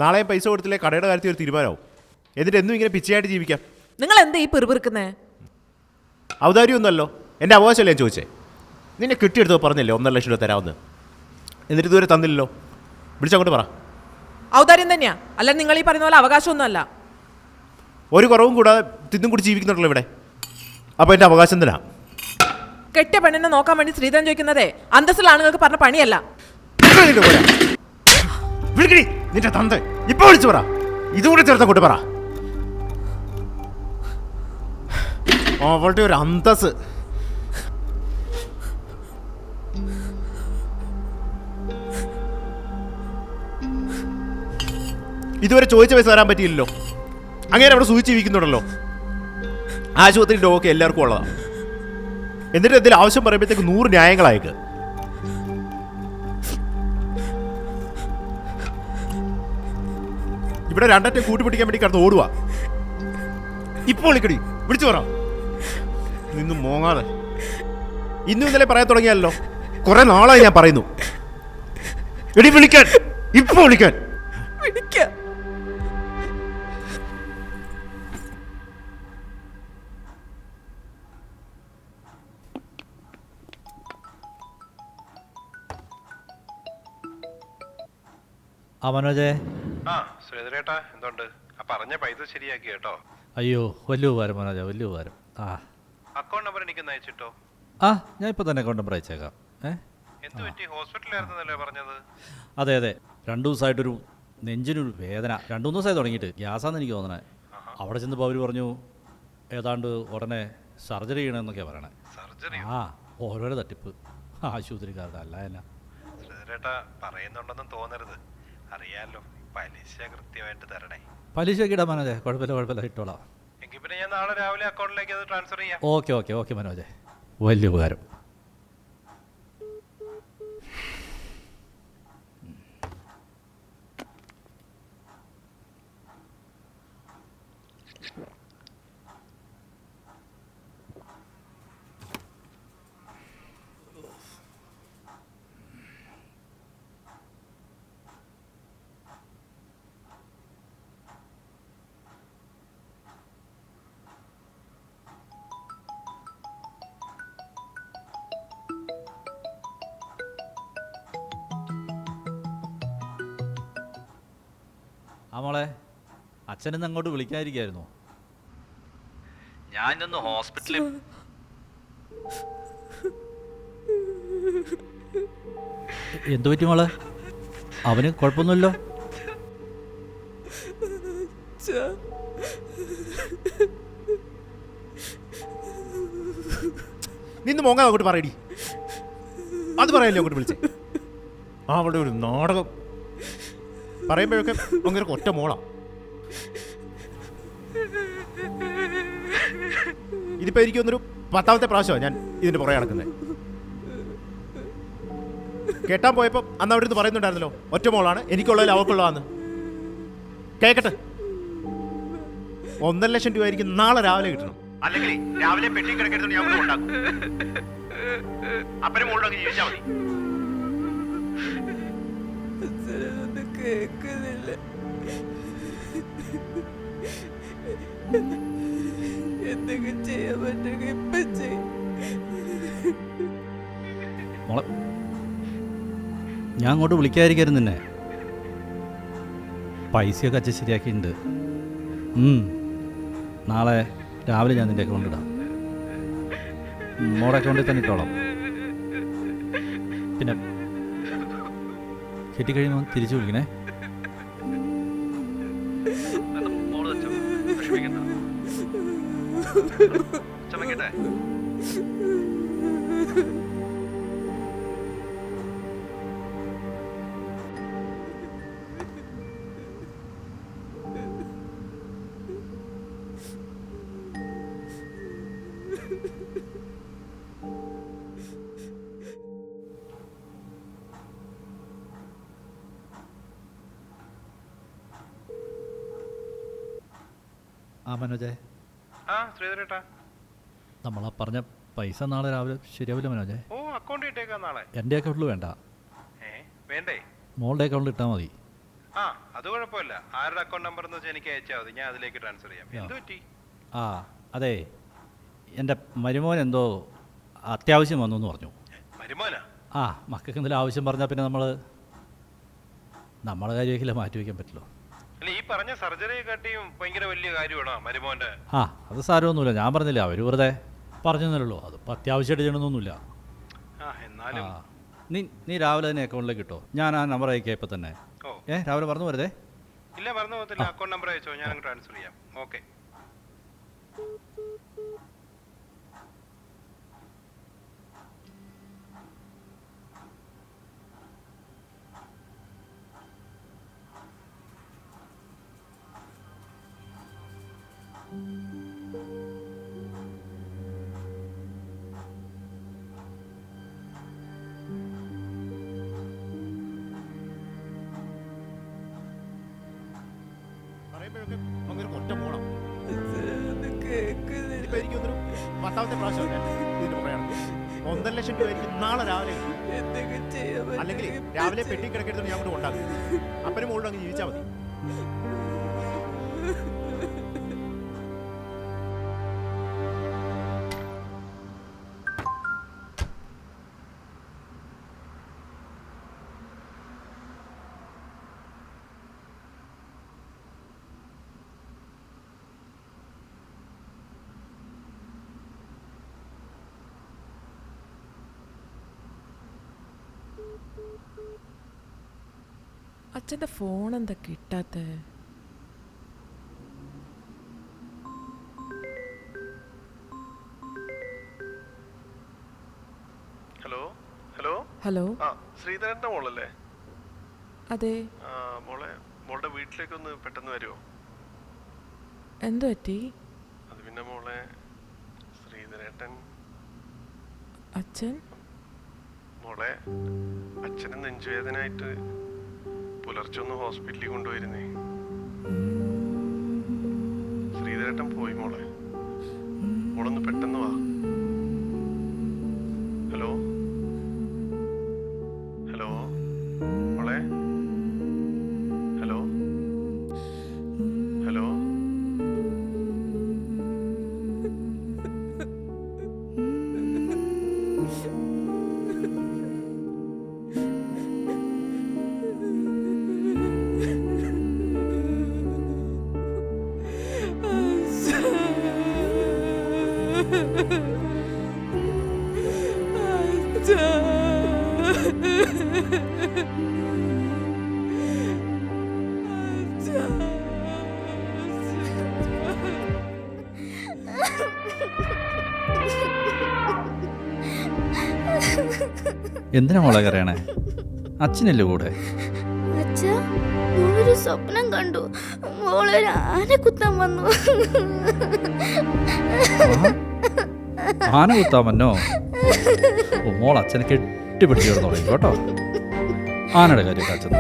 നാളെ പൈസ കൊടുത്തില്ലേ കടയുടെ കാര്യത്തിൽ ഒരു തീരുമാനമാവും. എന്നിട്ട് എന്നും ഇങ്ങനെ പിച്ചയായിട്ട് ജീവിക്കാം. നിങ്ങൾ എന്താ ഈ പെറുപിറുക്കുന്നേ? ഔദാര്യമൊന്നുമല്ലോ, എൻ്റെ അവകാശമല്ലേ ഞാൻ ചോദിച്ചേ. നിന്നെ കിട്ടിയെടുത്തോ പറഞ്ഞല്ലേ 1.5 ലക്ഷം രൂപ തരാമെന്ന്. എന്നിട്ട് ഇതുവരെ തന്നില്ലല്ലോ. വിളിച്ചങ്ങോട്ട് പറ. ഔദാര്യം തന്നെയാ, അല്ല നിങ്ങൾ ഈ പറയുന്ന പോലെ അവകാശമൊന്നുമല്ല. ഒരു കുറവും കൂടാതെ തിന്നും കൂടി ജീവിക്കുന്നുണ്ടല്ലോ ഇവിടെ. അപ്പോൾ എൻ്റെ അവകാശം തരാം. കെട്ടിയ പെണ്ണിനെ നോക്കാൻ വേണ്ടി ശ്രീധരൻ ചോദിക്കുന്നതേ അന്തസ്സുള്ള ആണുങ്ങൾക്ക് പറഞ്ഞ പണിയല്ല. നിന്റെ തന്ത ഇപ്പൊ വിളിച്ചു പറ. ഇതുകൂടെ ചേർത്തങ്ങോട്ട് പറ. അവളുടെ ഒരു അന്തസ്. ഇതുവരെ ചോദിച്ച പൈസ തരാൻ പറ്റിയില്ലല്ലോ. അങ്ങനെ അവിടെ സൂചിച്ച് ജീവിക്കുന്നുണ്ടല്ലോ. ആശുപത്രി രോഗമൊക്കെ എല്ലാവർക്കും ഉള്ളതാണ്. എന്നിട്ട് എന്തെങ്കിലും ആവശ്യം പറയുമ്പോഴത്തേക്ക് 100 ന്യായങ്ങളായേക്ക്. ഇവിടെ രണ്ടറ്റം കൂട്ടിപ്പിടിക്കാൻ വേണ്ടി കിടന്ന് ഓടുക. ഇപ്പോൾ വിളിക്കടി, വിളിച്ചു പറ. നിന്നും മോങ്ങാതെ. ഇന്നും ഇന്നലെ പറയാൻ തുടങ്ങിയല്ലോ. കുറെ നാളായി ഞാൻ പറയുന്നു. എടി വിളിക്കാൻ, ഇപ്പൊ വിളിക്കാൻ. മനോജേ. ശ്രീധരേട്ടാ, എന്തുണ്ട്? പറഞ്ഞ പൈസ ശരിയാക്കി കേട്ടോ. അയ്യോ, വലിയ ഉപകാരം മനോജ, വലിയ ഉപകാരം. അക്കൗണ്ട് നമ്പർ എനിക്ക് അയച്ചിട്ടോ. ഞാൻ ഇപ്പോൾ തന്നെ അക്കൗണ്ട് നമ്പർ അയച്ചേക്കാം. എന്ത് പറ്റി? ഹോസ്പിറ്റലായിരുന്നല്ലേ പറഞ്ഞത്? അതെ അതെ, 2 ദിവസമായിട്ടൊരു നെഞ്ചിനൊരു വേദന. 2-3 ദിവസമായി തുടങ്ങിയിട്ട്. ഗ്യാസാന്ന് എനിക്ക് തോന്നണേ. അവിടെ ചെന്നപ്പോൾ അവർ പറഞ്ഞു ഏതാണ്ട് ഉടനെ സർജറി ചെയ്യണമെന്നൊക്കെയാണ് പറയണേ. സർജറി? ഓരോരോ തട്ടിപ്പ് ആശുപത്രിക്കാരുടെ. അല്ല എന്നാ ശ്രീധരേട്ടാ, പറയുന്നുണ്ടെന്നും തോന്നരുത്. അറിയാലോ, പലിശ കൃത്യമായിട്ട് തരണേ. പലിശയൊക്കെ ഇടാൻ മനോജെ, കുഴപ്പമില്ല, ഇട്ടോളാം. എങ്കിൽ പിന്നെ ഞാൻ നാളെ രാവിലെ അക്കൗണ്ടിലേക്ക് അത് ട്രാൻസ്ഫർ ചെയ്യാം. ഓക്കെ മനോജെ, വലിയ ഉപകാരം. മോളെ, അച്ഛനൊന്ന് അങ്ങോട്ട് വിളിക്കാതിരിക്കായിരുന്നു. ഞാനൊന്ന് ഹോസ്പിറ്റലിൽ. എന്തു പറ്റി മോളെ? അവന് കുഴപ്പമൊന്നുമില്ലോ? നിന്ന് മോങ്ങാ അങ്ങോട്ട് പറയടി. അത് പറയല്ലേ അങ്ങോട്ട് വിളിച്ചേ. അവളുടെ ഒരു നാടകം പറയുമ്പോഴൊക്കെ അങ്ങനെ ഒറ്റ മോളാ. ഇതിപ്പോ എനിക്ക് ഒന്നൊരു 10ാമത്തെ പ്രാവശ്യമാണ് ഞാൻ ഇതിന്റെ പുറകെ നടക്കുന്നത്. കേട്ടാൻ പോയപ്പോ അന്ന് അവിടെ നിന്ന് പറയുന്നുണ്ടായിരുന്നല്ലോ ഒറ്റ മോളാണ്, എനിക്കുള്ളതിൽ അവൾക്കുള്ളതാന്ന്. കേക്കട്ടെ. 1.5 ലക്ഷം രൂപ ആയിരിക്കും നാളെ രാവിലെ കിട്ടണം. അല്ലെങ്കിൽ രാവിലെ പെട്ടി കിടക്കരുത് ഞാൻ ഉണ്ടാക്കും. അപ്പനും മോളൊക്കെ ജീവിച്ചാൽ മതി. കേക്കുന്നില്ല. എന്തൊക്കെ ചെയ്യാൻ പറ്റുക ഇപ്പൊ ചെയ്യും. മോളെ, ഞാൻ അങ്ങോട്ട് വിളിക്കാതിരിക്കായിരുന്നു നിന്നെ. പൈസയൊക്കെ അച്ഛൻ ശരിയാക്കിയിട്ടുണ്ട്. നാളെ രാവിലെ ഞാൻ നിൻ്റെ അക്കൗണ്ട് ഇടാം. മോടെ അക്കൗണ്ടിൽ തന്നെ ഇട്ടോളാം. പിന്നെ കെട്ടിക്കഴിയുമ്പോൾ തിരിച്ചു വിളിക്കണേ. മനോജേ. ശ്രീധരേട്ടാ, നമ്മളാ പറഞ്ഞ പൈസ നാളെ രാവിലെ ശരിയാവില്ല മനോജേ. അക്കൗണ്ടിൽ ഇട്ടേക്കാം നാളെ. എൻ്റെ അക്കൗണ്ടിൽ വേണ്ട, വേണ്ടേ? മോളുടെ അക്കൗണ്ടിൽ ഇട്ടാൽ മതി. ആ അത് കുഴപ്പമില്ല. ആരുടെ അക്കൗണ്ട് നമ്പർ എന്ന് വെച്ചാൽ എനിക്ക് അയച്ചാൽ മതി, ഞാൻ അതിലേക്ക് ട്രാൻസ്ഫർ ചെയ്യാം. എന്ത് പറ്റി? ആ അതെ, എൻ്റെ മരുമോൻ എന്തോ അത്യാവശ്യം വന്നു എന്ന് പറഞ്ഞു. മരുമോനാ? ആ, മക്കൾക്ക് എന്തെങ്കിലും ആവശ്യം പറഞ്ഞാൽ പിന്നെ നമ്മളെ കാര്യമൊക്കെ മാറ്റി വയ്ക്കാൻ പറ്റില്ലോ. അല്ല, ഈ പറഞ്ഞ സർജറി കാട്ടിയും ഭയങ്കര വലിയ കാര്യമാണോ മരുമോന്റെ? ആ, അത് സാരമൊന്നുമില്ല. ഞാൻ പറഞ്ഞില്ല, അവർ വെറുതെ പറഞ്ഞെന്നല്ലോ. അതിപ്പോൾ അത്യാവശ്യമായിട്ട് ചെയ്യണമെന്നൊന്നുമില്ല. ആ എന്നാലും നീ രാവിലെ തന്നെ അക്കൗണ്ടിലേക്ക് ഇട്ടോ. ഞാൻ ആ നമ്പർ അയക്കാം ഇപ്പം തന്നെ. ഓ രാവിലെ പറഞ്ഞു വരുതേ. ഇല്ല, മറന്നു പോകത്തില്ല. അക്കൗണ്ട് നമ്പർ അയച്ചോ, ഞാൻ അങ്ങ് ട്രാൻസ്ഫർ ചെയ്യാം. ഓക്കെ. പറയുമ്പോഴൊക്കെ അങ്ങനെ ഒറ്റ പോണം. ഇനിയിപ്പോ എനിക്കൊന്നൊരു 10ാമത്തെ പ്രാവശ്യം ഇതിന്റെ പറയണം. 1.5 ലക്ഷം രൂപ എനിക്ക് നാളെ രാവിലെ കിട്ടും. അല്ലെങ്കിൽ രാവിലെ പെട്ടി കിടക്കരുത് ഞാൻ കൊണ്ട് ഉണ്ടാക്കും. അപ്പനും മോളും അങ്ങ് ജീവിച്ചാൽ മതി. അച്ഛൻ്റെ ഫോൺ എന്താ കിട്ടാത്ത? ഹലോ ഹലോ ഹലോ, ആ ശ്രീധരന്റെ മോളല്ലേ? അതെ. മോളുടെ വീട്ടിലേക്കൊന്ന് പെട്ടെന്ന് വരുമോ? എന്തു പറ്റി? അത് പിന്നെ മോളെ, ശ്രീധരേട്ടൻ അച്ഛൻ മോളെ, അച്ഛന് നെഞ്ചുവേദനായിട്ട് പുലർച്ചെ ഒന്ന് ഹോസ്പിറ്റലിൽ കൊണ്ടുപോയിരുന്നേ. ശ്രീധരേട്ടൻ പോയി മോളെ. മോളൊന്ന് പെട്ടെന്ന് വാ. ഹലോ ഹലോ മോളെ, ഹലോ ഹലോ. എന്തിനാ മോളെ കരയണേ? അച്ഛനല്ലേ കൂടെ? അച്ഛാ, മോളൊരു സ്വപ്നം കണ്ടു. മോളൊരു ആന കുത്താൻ വന്നു. ആന കുത്താമന്നോ? മോൾ അച്ഛനെ കെട്ടിപ്പിടിച്ചു കിടന്നോളൂ കേട്ടോ. ആനയുടെ കാര്യമൊക്കെ അച്ഛൻ